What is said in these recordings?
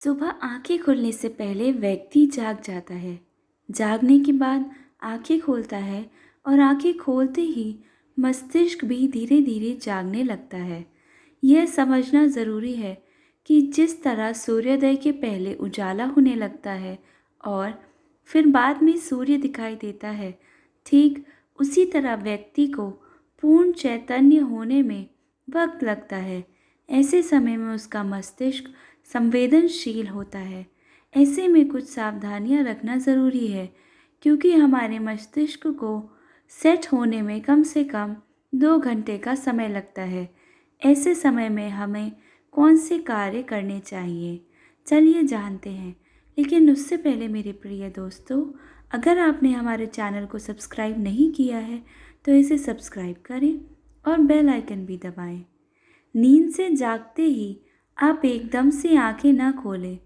सुबह आंखें खुलने से पहले व्यक्ति जाग जाता है। जागने के बाद आंखें खोलता है और आंखें खोलते ही मस्तिष्क भी धीरे धीरे जागने लगता है। यह समझना ज़रूरी है कि जिस तरह सूर्योदय के पहले उजाला होने लगता है और फिर बाद में सूर्य दिखाई देता है, ठीक उसी तरह व्यक्ति को पूर्ण चैतन्य होने में वक्त लगता है। ऐसे समय में उसका मस्तिष्क संवेदनशील होता है। ऐसे में कुछ सावधानियां रखना ज़रूरी है, क्योंकि हमारे मस्तिष्क को सेट होने में कम से कम 2 घंटे का समय लगता है। ऐसे समय में हमें कौन से कार्य करने चाहिए, चलिए जानते हैं। लेकिन उससे पहले मेरे प्रिय दोस्तों, अगर आपने हमारे चैनल को सब्सक्राइब नहीं किया है तो इसे सब्सक्राइब करें और बेल आइकन भी दबाएं। नींद से जागते ही आप एकदम से आंखें ना खोलें।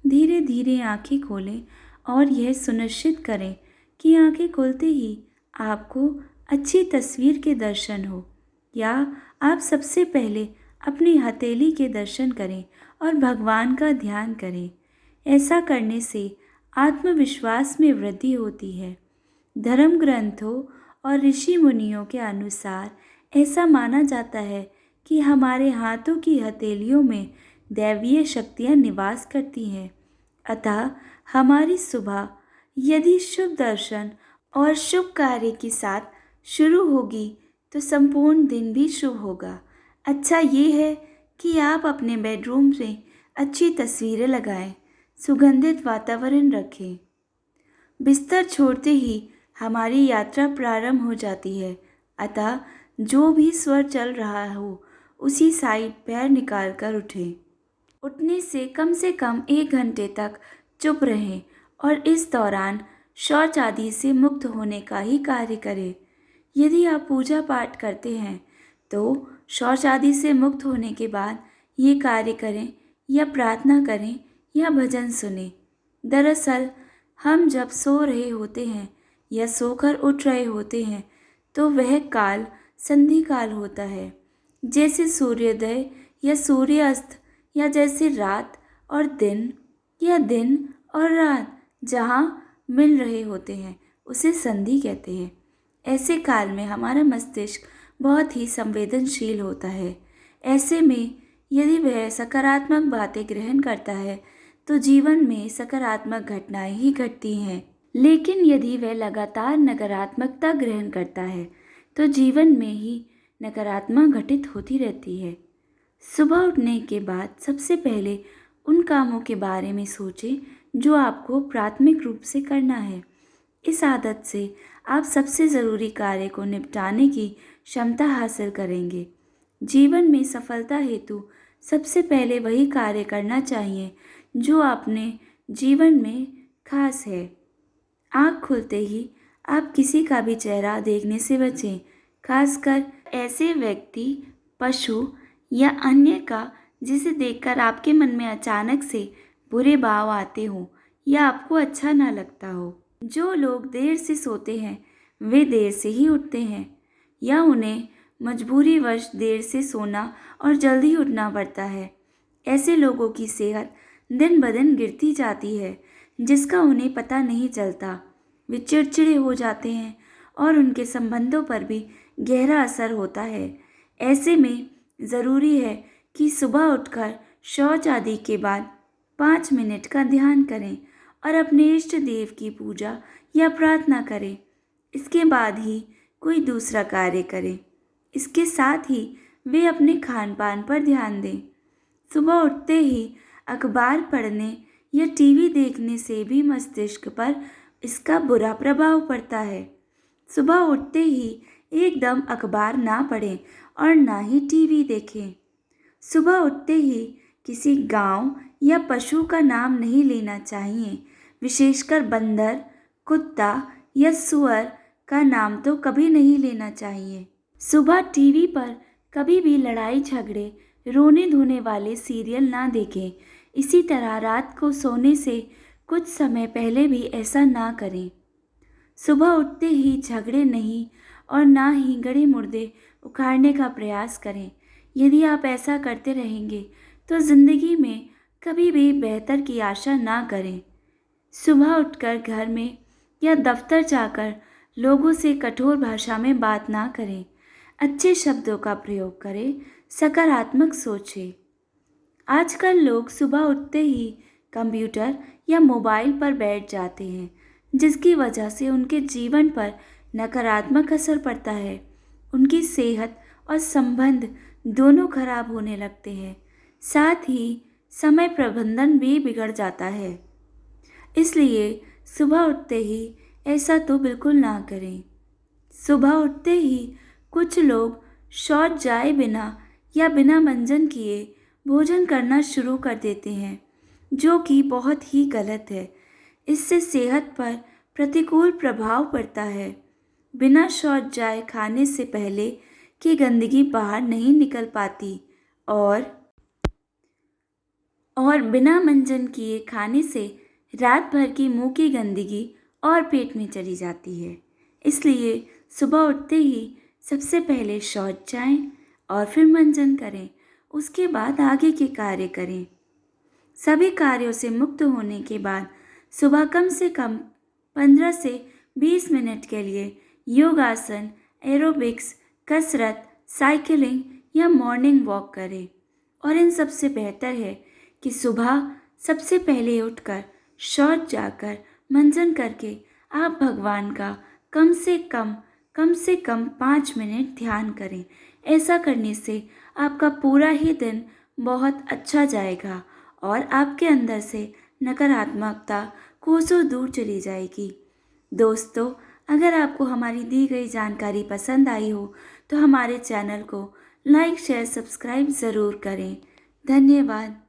धीरे धीरे आंखें खोलें और यह सुनिश्चित करें कि आंखें खुलते ही आपको अच्छी तस्वीर के दर्शन हो, या आप सबसे पहले अपनी हथेली के दर्शन करें और भगवान का ध्यान करें। ऐसा करने से आत्मविश्वास में वृद्धि होती है। धर्म ग्रंथों और ऋषि मुनियों के अनुसार ऐसा माना जाता है कि हमारे हाथों की हथेलियों में दैवीय शक्तियाँ निवास करती हैं। अतः हमारी सुबह यदि शुभ दर्शन और शुभ कार्य के साथ शुरू होगी तो संपूर्ण दिन भी शुभ होगा। अच्छा ये है कि आप अपने बेडरूम में अच्छी तस्वीरें लगाएं, सुगंधित वातावरण रखें। बिस्तर छोड़ते ही हमारी यात्रा प्रारंभ हो जाती है। अतः जो भी स्वर चल रहा हो उसी साइड पैर निकाल कर उठें। उठने से कम 1 घंटे तक चुप रहें और इस दौरान शौच आदि से मुक्त होने का ही कार्य करें। यदि आप पूजा पाठ करते हैं तो शौच आदि से मुक्त होने के बाद ये कार्य करें, या प्रार्थना करें या भजन सुनें। दरअसल हम जब सो रहे होते हैं या सोकर उठ रहे होते हैं तो वह काल संधि काल होता है, जैसे सूर्योदय या सूर्यास्त, या जैसे रात और दिन या दिन और रात जहाँ मिल रहे होते हैं उसे संधि कहते हैं। ऐसे काल में हमारा मस्तिष्क बहुत ही संवेदनशील होता है। ऐसे में यदि वह सकारात्मक बातें ग्रहण करता है तो जीवन में सकारात्मक घटनाएं ही घटती हैं। लेकिन यदि वह लगातार नकारात्मकता ग्रहण करता है तो जीवन में ही नकारात्मक घटित होती रहती है। सुबह उठने के बाद सबसे पहले उन कामों के बारे में सोचें जो आपको प्राथमिक रूप से करना है। इस आदत से आप सबसे ज़रूरी कार्य को निपटाने की क्षमता हासिल करेंगे। जीवन में सफलता हेतु सबसे पहले वही कार्य करना चाहिए जो अपने जीवन में खास है। आँख खुलते ही आप किसी का भी चेहरा देखने से बचें, खासकर ऐसे व्यक्ति, पशु या अन्य का जिसे देखकर आपके मन में अचानक से बुरे भाव आते हों या आपको अच्छा ना लगता हो। जो लोग देर से सोते हैं वे देर से ही उठते हैं, या उन्हें मजबूरीवश देर से सोना और जल्दी उठना पड़ता है। ऐसे लोगों की सेहत दिन ब दिन गिरती जाती है, जिसका उन्हें पता नहीं चलता। वे चिड़चिड़े हो जाते हैं और उनके संबंधों पर भी गहरा असर होता है। ऐसे में ज़रूरी है कि सुबह उठकर शौच आदि के बाद 5 मिनट का ध्यान करें और अपने इष्ट देव की पूजा या प्रार्थना करें। इसके बाद ही कोई दूसरा कार्य करें। इसके साथ ही वे अपने खान पान पर ध्यान दें। सुबह उठते ही अखबार पढ़ने या टीवी देखने से भी मस्तिष्क पर इसका बुरा प्रभाव पड़ता है। सुबह उठते ही एकदम अखबार ना पढ़ें और ना ही टीवी देखें। सुबह उठते ही किसी गांव या पशु का नाम नहीं लेना चाहिए, विशेषकर बंदर, कुत्ता या सुअर का नाम तो कभी नहीं लेना चाहिए। सुबह टीवी पर कभी भी लड़ाई झगड़े, रोने धोने वाले सीरियल ना देखें। इसी तरह रात को सोने से कुछ समय पहले भी ऐसा ना करें। सुबह उठते ही झगड़े नहीं और ना ही गड़े मुर्दे उखाड़ने का प्रयास करें। यदि आप ऐसा करते रहेंगे तो ज़िंदगी में कभी भी बेहतर की आशा ना करें। सुबह उठकर घर में या दफ्तर जाकर लोगों से कठोर भाषा में बात ना करें। अच्छे शब्दों का प्रयोग करें, सकारात्मक सोचें। आजकल लोग सुबह उठते ही कंप्यूटर या मोबाइल पर बैठ जाते हैं, जिसकी वजह से उनके जीवन पर नकारात्मक असर पड़ता है। उनकी सेहत और संबंध दोनों खराब होने लगते हैं। साथ ही समय प्रबंधन भी बिगड़ जाता है। इसलिए सुबह उठते ही ऐसा तो बिल्कुल ना करें। सुबह उठते ही कुछ लोग शौच जाए बिना या बिना मंजन किए भोजन करना शुरू कर देते हैं, जो कि बहुत ही गलत है। इससे सेहत पर प्रतिकूल प्रभाव पड़ता है। बिना शौच जाए खाने से पहले की गंदगी बाहर नहीं निकल पाती और बिना मंजन किए खाने से रात भर की मुंह की गंदगी और पेट में चली जाती है। इसलिए सुबह उठते ही सबसे पहले शौच जाएं और फिर मंजन करें। उसके बाद आगे के कार्य करें। सभी कार्यों से मुक्त होने के बाद सुबह कम से कम 15 से 20 मिनट के लिए योगासन, एरोबिक्स, कसरत, साइकिलिंग या मॉर्निंग वॉक करें। और इन सबसे बेहतर है कि सुबह सबसे पहले उठकर शौच जाकर मंजन करके आप भगवान का कम से कम 5 मिनट ध्यान करें। ऐसा करने से आपका पूरा ही दिन बहुत अच्छा जाएगा और आपके अंदर से नकारात्मकता कोसों दूर चली जाएगी। दोस्तों, अगर आपको हमारी दी गई जानकारी पसंद आई हो तो हमारे चैनल को लाइक, शेयर, सब्सक्राइब ज़रूर करें। धन्यवाद।